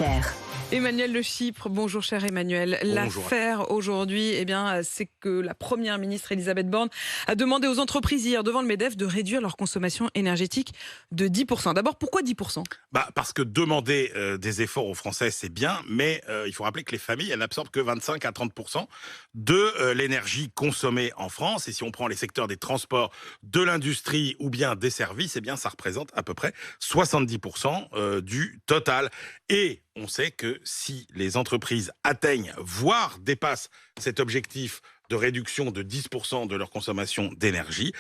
FR. Emmanuel Le Chypre, bonjour cher Emmanuel. L'affaire aujourd'hui, c'est que la première ministre Elisabeth Borne a demandé aux entreprises hier devant le MEDEF de réduire leur consommation énergétique de 10%. D'abord, pourquoi 10%? Parce que demander des efforts aux Français, c'est bien, mais il faut rappeler que les familles, elles n'absorbent que 25 à 30% de l'énergie consommée en France. Et si on prend les secteurs des transports, de l'industrie ou bien des services, ça représente à peu près 70% du total. Et on sait que si les entreprises atteignent, voire dépassent cet objectif de réduction de 10% de leur consommation d'énergie,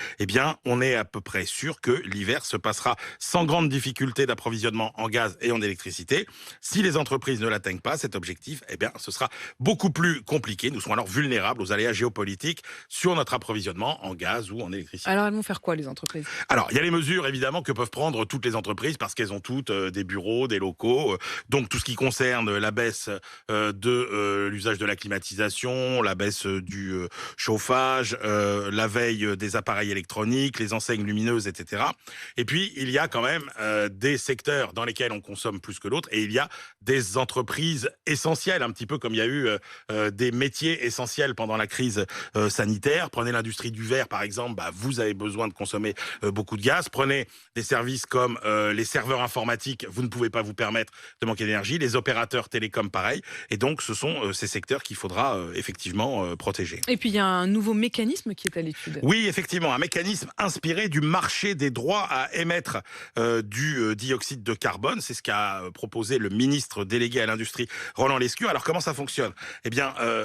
on est à peu près sûr que l'hiver se passera sans grande difficulté d'approvisionnement en gaz et en électricité. Si les entreprises ne l'atteignent pas, cet objectif, ce sera beaucoup plus compliqué. Nous serons alors vulnérables aux aléas géopolitiques sur notre approvisionnement en gaz ou en électricité. Alors elles vont faire quoi les entreprises? Alors, il y a les mesures évidemment que peuvent prendre toutes les entreprises parce qu'elles ont toutes des bureaux, des locaux. Donc tout ce qui concerne la baisse de l'usage de la climatisation, la baisse du chauffage, la veille des appareils électroniques, les enseignes lumineuses, etc. Et puis, il y a quand même des secteurs dans lesquels on consomme plus que d'autres et il y a des entreprises essentielles, un petit peu comme il y a eu des métiers essentiels pendant la crise sanitaire. Prenez l'industrie du verre, par exemple, vous avez besoin de consommer beaucoup de gaz. Prenez des services comme les serveurs informatiques, vous ne pouvez pas vous permettre de manquer d'énergie. Les opérateurs télécoms, pareil. Et donc, ce sont ces secteurs qu'il faudra effectivement protéger. Et puis, il y a un nouveau mécanisme qui est à l'étude. Oui, effectivement, un mécanisme inspiré du marché des droits à émettre du dioxyde de carbone. C'est ce qu'a proposé le ministre délégué à l'industrie, Roland Lescure. Alors, comment ça fonctionne?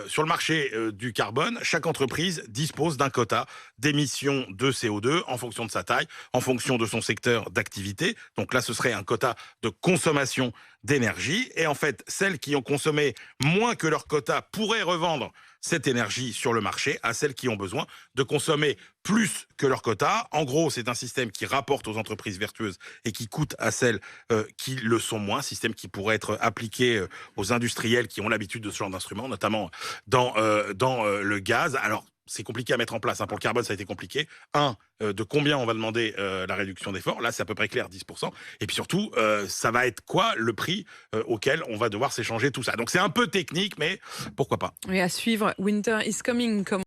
Sur le marché du carbone, chaque entreprise dispose d'un quota d'émissions de CO2 en fonction de sa taille, en fonction de son secteur d'activité. Donc là, ce serait un quota de consommation d'énergie. Et en fait, celles qui ont consommé moins que leur quota pourraient revendre cette énergie sur le marché à celles qui ont besoin de consommer plus que leur quota. En gros, c'est un système qui rapporte aux entreprises vertueuses et qui coûte à celles qui le sont moins. Système qui pourrait être appliqué aux industriels qui ont l'habitude de ce genre d'instruments, notamment dans le gaz. Alors, c'est compliqué à mettre en place. Pour le carbone, ça a été compliqué. De combien on va demander la réduction d'effort? Là, c'est à peu près clair, 10%. Et puis surtout, ça va être quoi le prix auquel on va devoir s'échanger tout ça? Donc c'est un peu technique, mais pourquoi pas? Et à suivre, Winter is coming, comme